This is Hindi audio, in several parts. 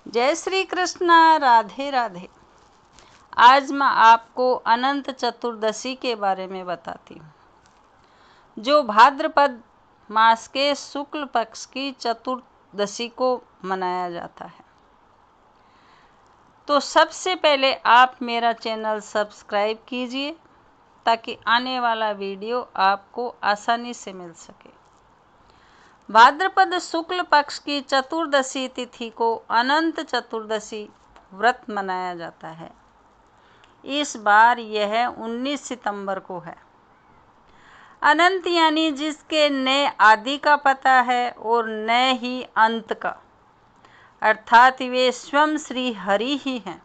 जय श्री कृष्णा। राधे राधे। आज मैं आपको अनंत चतुर्दशी के बारे में बताती हूँ, जो भाद्रपद मास के शुक्ल पक्ष की चतुर्दशी को मनाया जाता है। तो सबसे पहले आप मेरा चैनल सब्सक्राइब कीजिए ताकि आने वाला वीडियो आपको आसानी से मिल सके। भाद्रपद शुक्ल पक्ष की चतुर्दशी तिथि को अनंत चतुर्दशी व्रत मनाया जाता है। इस बार यह 19 सितंबर को है। अनंत यानी जिसके न आदि का पता है और न ही अंत का, अर्थात वे स्वयं श्री हरि ही हैं।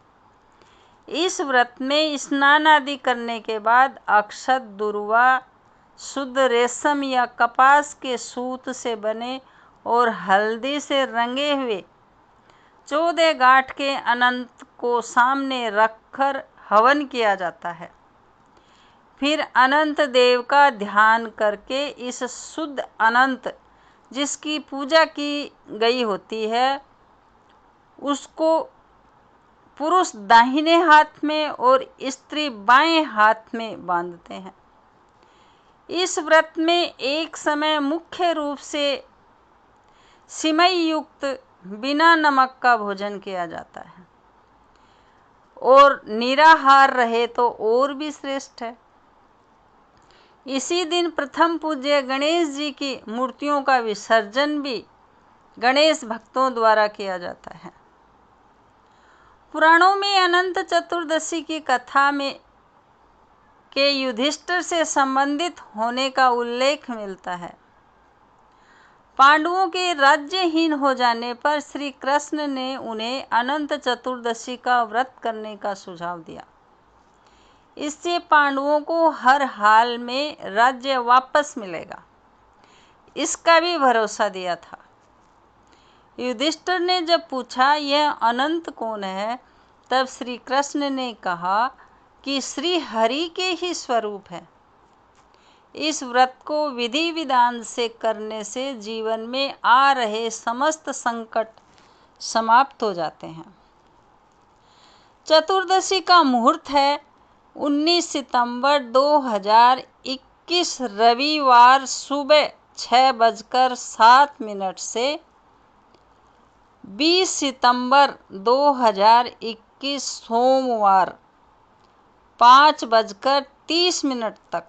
इस व्रत में स्नान आदि करने के बाद अक्षत, दुर्वा, शुद्ध रेशम या कपास के सूत से बने और हल्दी से रंगे हुए 14 गांठ के अनंत को सामने रखकर हवन किया जाता है। फिर अनंत देव का ध्यान करके इस शुद्ध अनंत जिसकी पूजा की गई होती है उसको पुरुष दाहिने हाथ में और स्त्री बाएं हाथ में बांधते हैं। इस व्रत में एक समय मुख्य रूप से सिमई युक्त बिना नमक का भोजन किया जाता है और निराहार रहे तो और भी श्रेष्ठ है। इसी दिन प्रथम पूज्य गणेश जी की मूर्तियों का विसर्जन भी गणेश भक्तों द्वारा किया जाता है। पुराणों में अनंत चतुर्दशी की कथा में के युधिष्ठिर से संबंधित होने का उल्लेख मिलता है। पांडवों के राज्यहीन हो जाने पर श्री कृष्ण ने उन्हें अनंत चतुर्दशी का व्रत करने का सुझाव दिया। इससे पांडवों को हर हाल में राज्य वापस मिलेगा, इसका भी भरोसा दिया था। युधिष्ठिर ने जब पूछा यह अनंत कौन है, तब श्री कृष्ण ने कहा कि श्री हरि के ही स्वरूप है। इस व्रत को विधि विधान से करने से जीवन में आ रहे समस्त संकट समाप्त हो जाते हैं। चतुर्दशी का मुहूर्त है 19 सितंबर 2021 रविवार सुबह 6:07 से 20 सितंबर 2021 सोमवार 5:30 तक।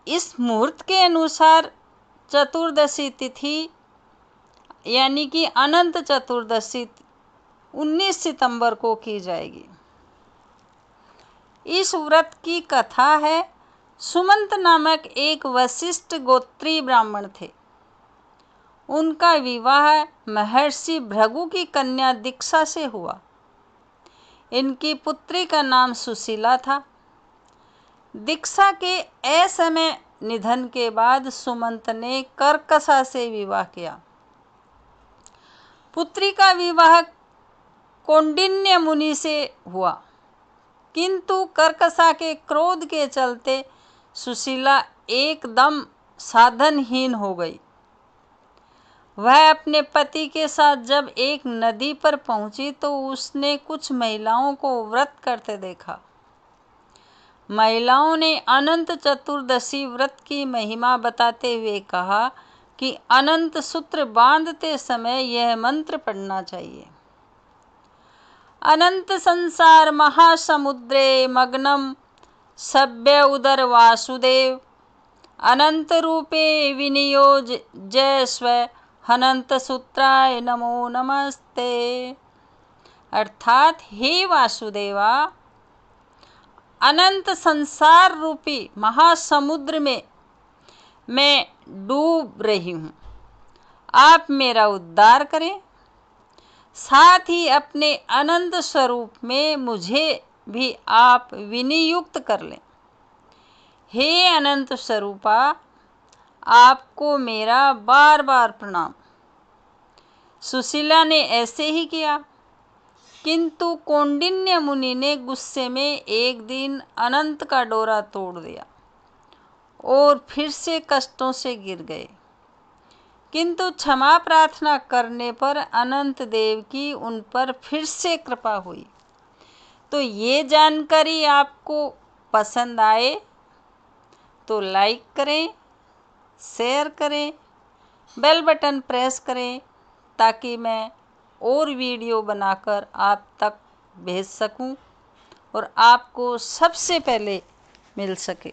इस मुहूर्त के अनुसार चतुर्दशी तिथि यानी कि अनंत चतुर्दशी 19 सितंबर को की जाएगी। इस व्रत की कथा है, सुमंत नामक एक वशिष्ठ गोत्री ब्राह्मण थे। उनका विवाह महर्षि भृगु की कन्या दीक्षा से हुआ। इनकी पुत्री का नाम सुशीला था। दीक्षा के असमय निधन के बाद सुमंत ने कर्कशा से विवाह किया। पुत्री का विवाह कौंडिन्य मुनि से हुआ, किंतु कर्कशा के क्रोध के चलते सुशीला एकदम साधनहीन हो गई। वह अपने पति के साथ जब एक नदी पर पहुंची तो उसने कुछ महिलाओं को व्रत करते देखा। महिलाओं ने अनंत चतुर्दशी व्रत की महिमा बताते हुए कहा कि अनंत सूत्र बांधते समय यह मंत्र पढ़ना चाहिए। अनंत संसार महासमुद्रे मग्नम सभ्य उदर वासुदेव अनंत रूपे विनियोज जय स्व अनंत सूत्राय नमो नमस्ते। अर्थात हे वासुदेवा, अनंत संसार रूपी महासमुद्र में मैं डूब रही हूँ, आप मेरा उद्धार करें। साथ ही अपने अनंत स्वरूप में मुझे भी आप विनियुक्त कर लें। हे अनंत स्वरूपा, आपको मेरा बार बार प्रणाम। सुशीला ने ऐसे ही किया, किंतु कौंडिन्य मुनि ने गुस्से में एक दिन अनंत का डोरा तोड़ दिया और फिर से कष्टों से गिर गए, किंतु क्षमा प्रार्थना करने पर अनंत देव की उन पर फिर से कृपा हुई। तो ये जानकारी आपको पसंद आए तो लाइक करें, शेयर करें, बेल बटन प्रेस करें ताकि मैं और वीडियो बनाकर आप तक भेज सकूं और आपको सबसे पहले मिल सके।